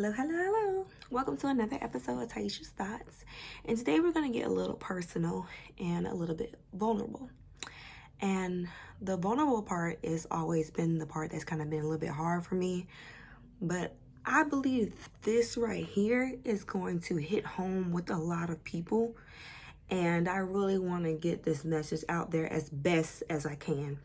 Hello, hello, hello. Welcome to another episode of Taisha's Thoughts. And today we're going to get a little personal and a little bit vulnerable. And the vulnerable part has always been the part that's kind of been a little bit hard for me. But I believe this right here is going to hit home with a lot of people. And I really want to get this message out there as best as I can.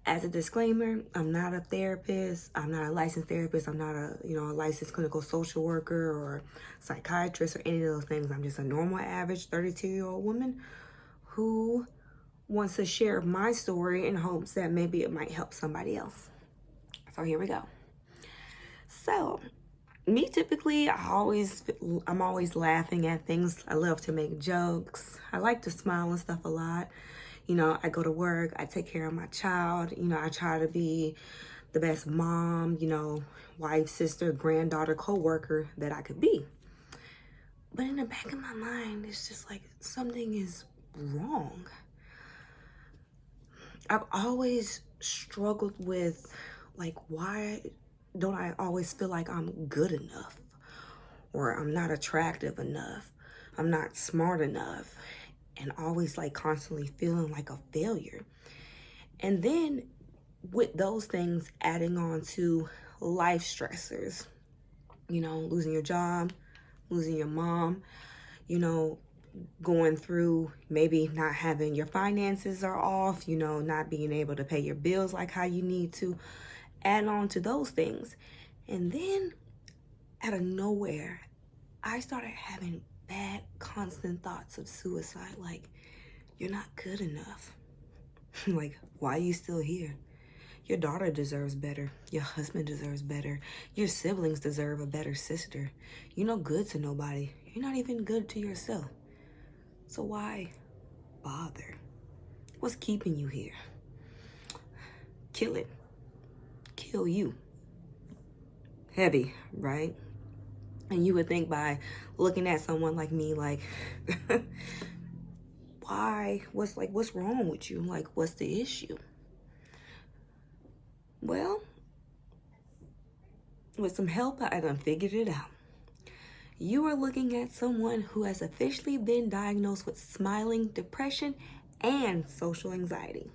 As a disclaimer, I'm not a therapist. I'm not a licensed therapist. I'm not a licensed clinical social worker or psychiatrist or any of those things. I'm just a normal, average 32-year-old woman who wants to share my story in hopes that maybe it might help somebody else. So here we go. So, me typically, I'm always laughing at things. I love to make jokes. I like to smile and stuff a lot. I go to work, I take care of my child, I try to be the best mom, wife, sister, granddaughter, co-worker that I could be. But in the back of my mind, it's just like something is wrong. I've always struggled with, why don't I always feel like I'm good enough? Or I'm not attractive enough? I'm not smart enough? And always constantly feeling like a failure. And then with those things adding on to life stressors, losing your job, losing your mom, going through maybe not having your finances are off, not being able to pay your bills like how you need to, add on to those things. And then out of nowhere, I started having bad, constant thoughts of suicide. You're not good enough. Why are you still here? Your daughter deserves better. Your husband deserves better. Your siblings deserve a better sister. You're no good to nobody. You're not even good to yourself. So why bother? What's keeping you here? Kill it. Kill you. Heavy, right? And you would think by looking at someone like me, why? What's wrong with you? What's the issue? Well, with some help, I done figured it out. You are looking at someone who has officially been diagnosed with smiling depression and social anxiety.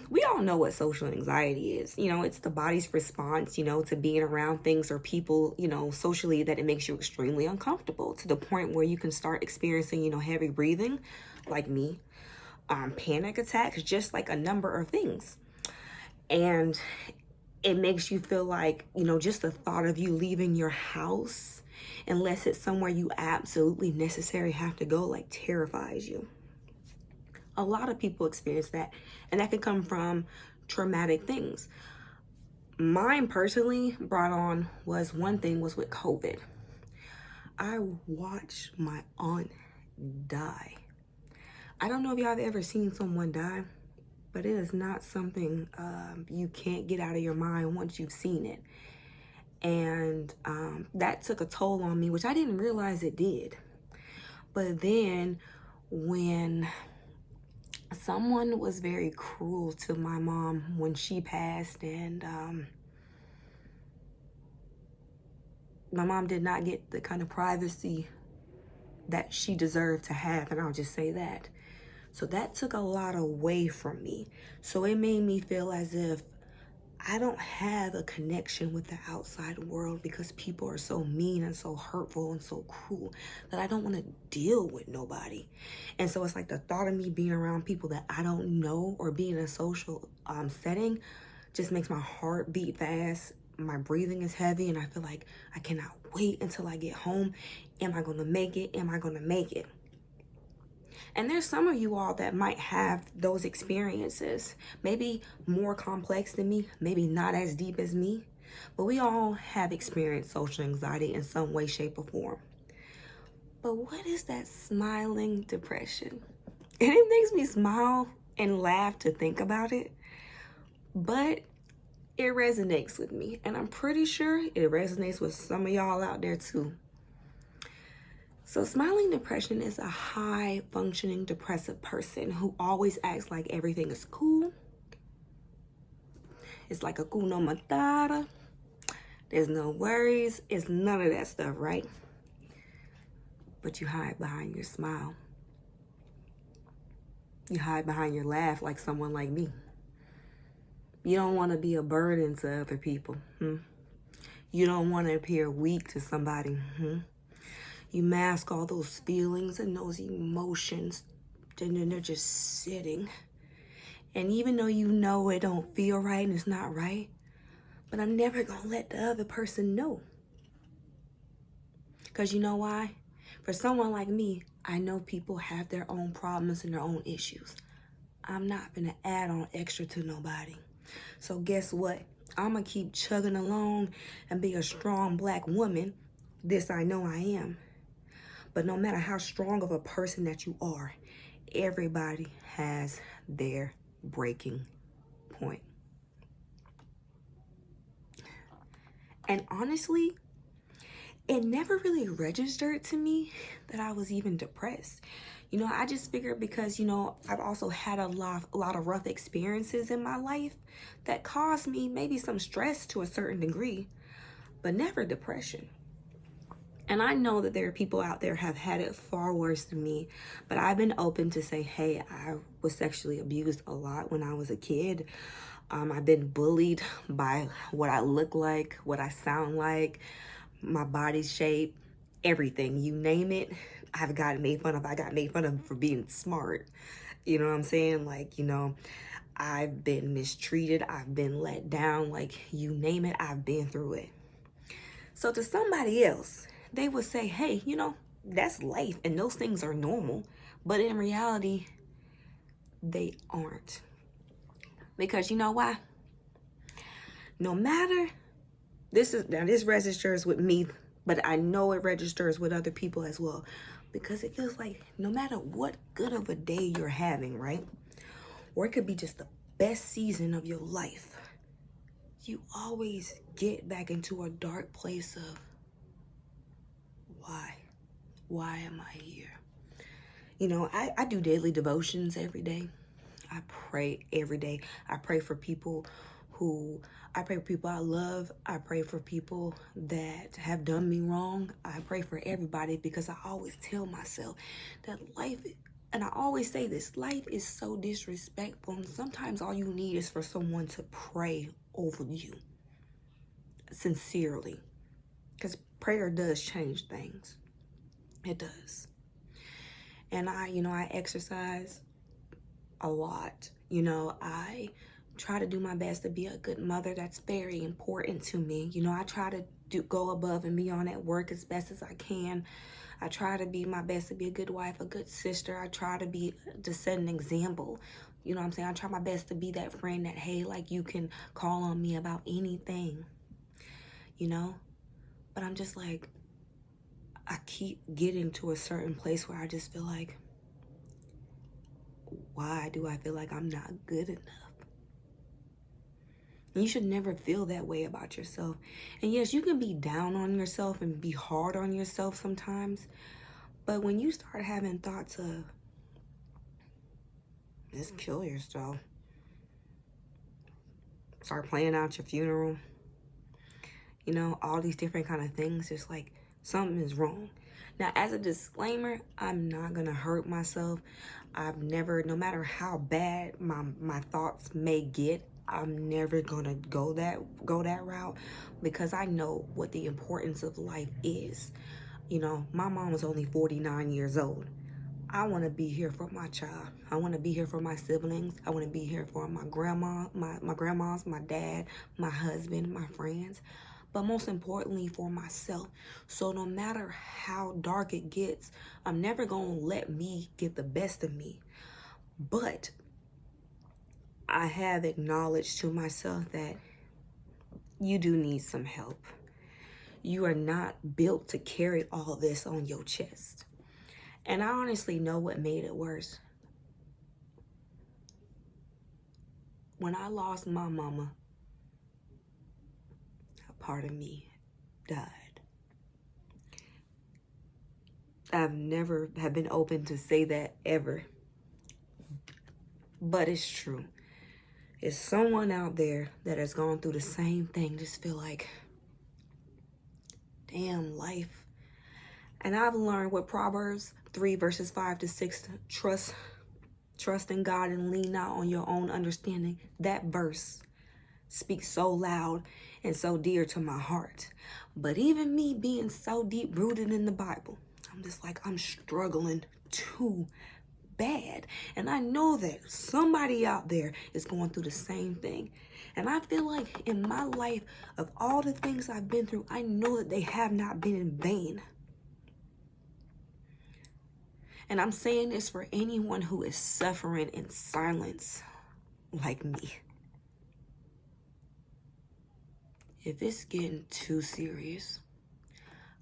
We all know what social anxiety is. It's the body's response, to being around things or people, socially, that it makes you extremely uncomfortable to the point where you can start experiencing, heavy breathing, like me, panic attacks, just like a number of things. And it makes you feel like, just the thought of you leaving your house, unless it's somewhere you absolutely necessarily have to go, terrifies you. A lot of people experience that, and that can come from traumatic things. Mine personally brought on was with COVID. I watched my aunt die. I don't know if y'all have ever seen someone die, but it is not something you can't get out of your mind once you've seen it. And that took a toll on me, which I didn't realize it did. But then when someone was very cruel to my mom when she passed, and my mom did not get the kind of privacy that she deserved to have, and I'll just say that. So that took a lot away from me. So it made me feel as if I don't have a connection with the outside world because people are so mean and so hurtful and so cruel that I don't want to deal with nobody. And so it's the thought of me being around people that I don't know or being in a social setting just makes my heart beat fast. My breathing is heavy and I feel like I cannot wait until I get home. Am I going to make it? Am I going to make it? And there's some of you all that might have those experiences, maybe more complex than me, maybe not as deep as me, but we all have experienced social anxiety in some way, shape, or form. But what is that smiling depression? And it makes me smile and laugh to think about it, but it resonates with me, and I'm pretty sure it resonates with some of y'all out there too. So smiling depression is a high-functioning depressive person who always acts like everything is cool. It's like Hakuna Matata. There's no worries. It's none of that stuff, right? But you hide behind your smile. You hide behind your laugh like someone like me. You don't want to be a burden to other people. You don't want to appear weak to somebody. You mask all those feelings and those emotions, and then they're just sitting. And even though you know it don't feel right and it's not right, but I'm never going to let the other person know. Because you know why? For someone like me, I know people have their own problems and their own issues. I'm not going to add on extra to nobody. So guess what? I'm going to keep chugging along and be a strong black woman. This I know I am. But no matter how strong of a person that you are, everybody has their breaking point. And honestly, it never really registered to me that I was even depressed. You know, I just figured because, you know, I've also had a lot of rough experiences in my life that caused me maybe some stress to a certain degree, but never depression. And I know that there are people out there have had it far worse than me, but I've been open to say, hey, I was sexually abused a lot when I was a kid. I've been bullied by what I look like, what I sound like, my body shape, everything. You name it, I've gotten made fun of. I got made fun of for being smart. You know what I'm saying? Like, you know, I've been mistreated. I've been let down. Like, you name it, I've been through it. So to somebody else, they would say, hey, you know, that's life and those things are normal. But in reality, they aren't. Because you know why? No matter, this registers with me, but I know it registers with other people as well. Because it feels like no matter what good of a day you're having, right? Or it could be just the best season of your life, you always get back into a dark place of, why? Why am I here? You know, I do daily devotions every day. I pray every day. I pray for people I love. I pray for people that have done me wrong. I pray for everybody because I always tell myself that life, and I always say this, life is so disrespectful. And sometimes all you need is for someone to pray over you sincerely. Because prayer does change things. It does. And I exercise a lot. You know, I try to do my best to be a good mother. That's very important to me. You know, I try to go above and beyond at work as best as I can. I try to be my best to be a good wife, a good sister. I try to set an example. You know what I'm saying? I try my best to be that friend that, hey, like, you can call on me about anything, you know? But I'm just like, I keep getting to a certain place where I just feel like, why do I feel like I'm not good enough? And you should never feel that way about yourself. And yes, you can be down on yourself and be hard on yourself sometimes. But when you start having thoughts of, just kill yourself, start planning out your funeral, you know, all these different kind of things, it's like something is wrong. Now, as a disclaimer, I'm not going to hurt myself. I've never, no matter how bad my thoughts may get, I'm never going to go that route because I know what the importance of life is. You know, my mom was only 49 years old. I want to be here for my child. I want to be here for my siblings. I want to be here for my grandma, my grandmas, my dad, my husband, my friends. But most importantly, for myself. So no matter how dark it gets, I'm never going to let me get the best of me. But I have acknowledged to myself that you do need some help. You are not built to carry all this on your chest. And I honestly know what made it worse. When I lost my mama, a part of me died. I've never have been open to say that ever. But it's true. It's someone out there that has gone through the same thing. Just feel like, damn life. And I've learned with Proverbs 3 verses 5 to 6, trust in God and lean not on your own understanding. That verse speaks so loud and so dear to my heart. But even me being so deep rooted in the Bible, I'm just like, I'm struggling too bad. And I know that somebody out there is going through the same thing. And I feel like in my life, of all the things I've been through, I know that they have not been in vain. And I'm saying this for anyone who is suffering in silence like me. If it's getting too serious,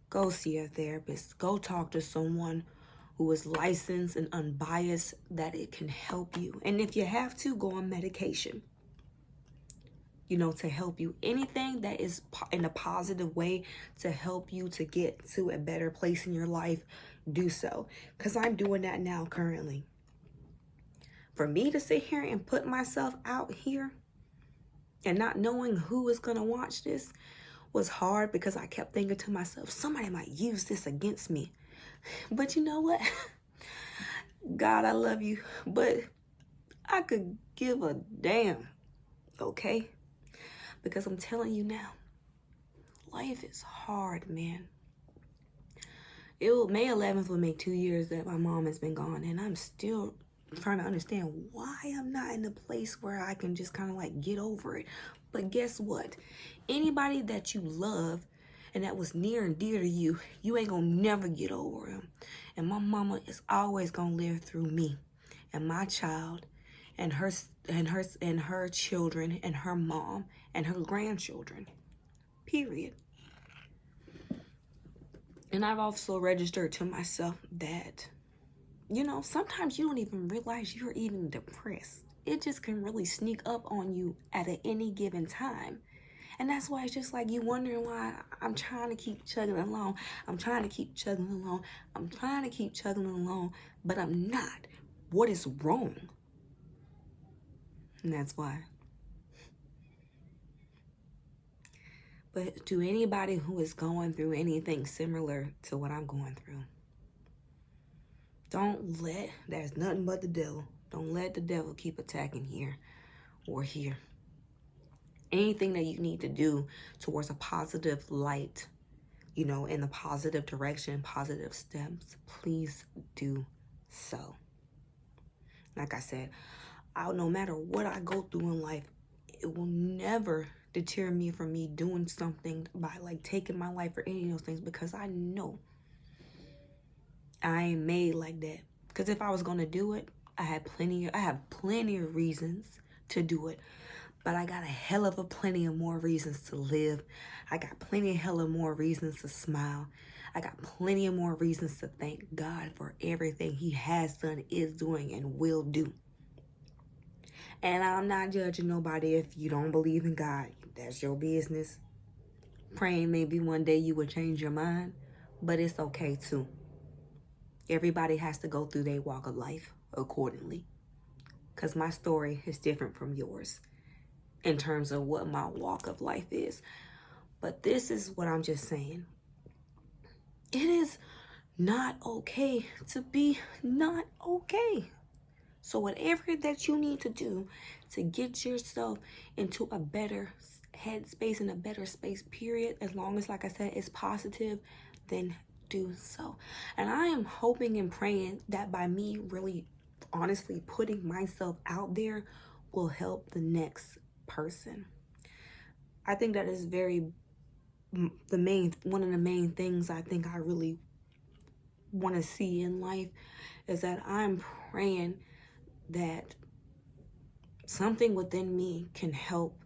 go see a therapist. Go talk to someone who is licensed and unbiased, that it can help you. And if you have to, go on medication, to help you. Anything that is in a positive way to help you to get to a better place in your life, do so. Because I'm doing that now currently. For me to sit here and put myself out here and not knowing who is going to watch this was hard, because I kept thinking to myself, somebody might use this against me. But you know what? God, I love you, but I could give a damn, okay? Because I'm telling you now, life is hard, man. May 11th will make 2 years that my mom has been gone, and I'm still trying to understand why I'm not in a place where I can just kind of like get over it. But guess what? Anybody that you love and that was near and dear to you, you ain't gonna never get over him. And my mama is always gonna live through me and my child and her children and her mom and her grandchildren, period. And I've also registered to myself that, sometimes you don't even realize you're even depressed. It just can really sneak up on you at any given time. And that's why it's just like you wondering why I'm trying to keep chugging along. I'm trying to keep chugging along. I'm trying to keep chugging along, but I'm not. What is wrong? And that's why. But to anybody who is going through anything similar to what I'm going through, there's nothing but the devil. Don't let the devil keep attacking here or here. Anything that you need to do towards a positive light, in the positive direction, positive steps, please do so. Like I said, no matter what I go through in life, it will never deter me from me doing something by like taking my life or any of those things, because I know I ain't made like that. Because if I was going to do it, I have plenty of reasons to do it. But I got a hell of a plenty of more reasons to live. I got plenty of hell of more reasons to smile. I got plenty of more reasons to thank God for everything he has done, is doing, and will do. And I'm not judging nobody if you don't believe in God. That's your business. Praying maybe one day you will change your mind, but it's okay too. Everybody has to go through their walk of life accordingly. Because my story is different from yours in terms of what my walk of life is. But this is what I'm just saying. It is not okay to be not okay. So whatever that you need to do to get yourself into a better headspace and a better space, period, as long as, like I said, it's positive, then do so. And I am hoping and praying that by me really honestly putting myself out there will help the next person. I think that is one of the main things I think I really want to see in life, is that I'm praying that something within me can help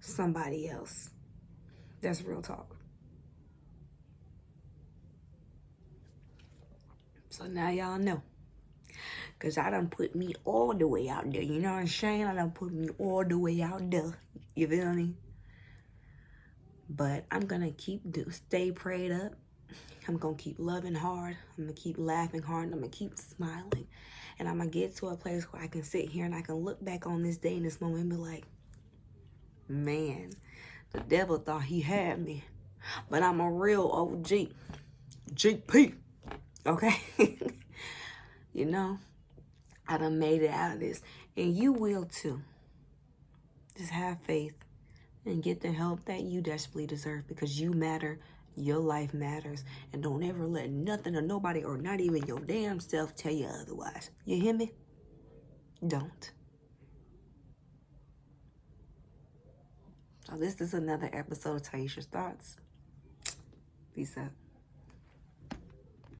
somebody else. That's real talk. So now y'all know. Because I done put me all the way out there. You know what I'm saying? I done put me all the way out there. You feel me? But I'm going to stay prayed up. I'm going to keep loving hard. I'm going to keep laughing hard. And I'm going to keep smiling. And I'm going to get to a place where I can sit here and I can look back on this day and this moment and be like, man, the devil thought he had me. But I'm a real OG. GP. Okay? You know, I done made it out of this. And you will too. Just have faith and get the help that you desperately deserve, because you matter. Your life matters. And don't ever let nothing or nobody, or not even your damn self, tell you otherwise. You hear me? Don't. So this is another episode of Taisha's Thoughts. Peace out.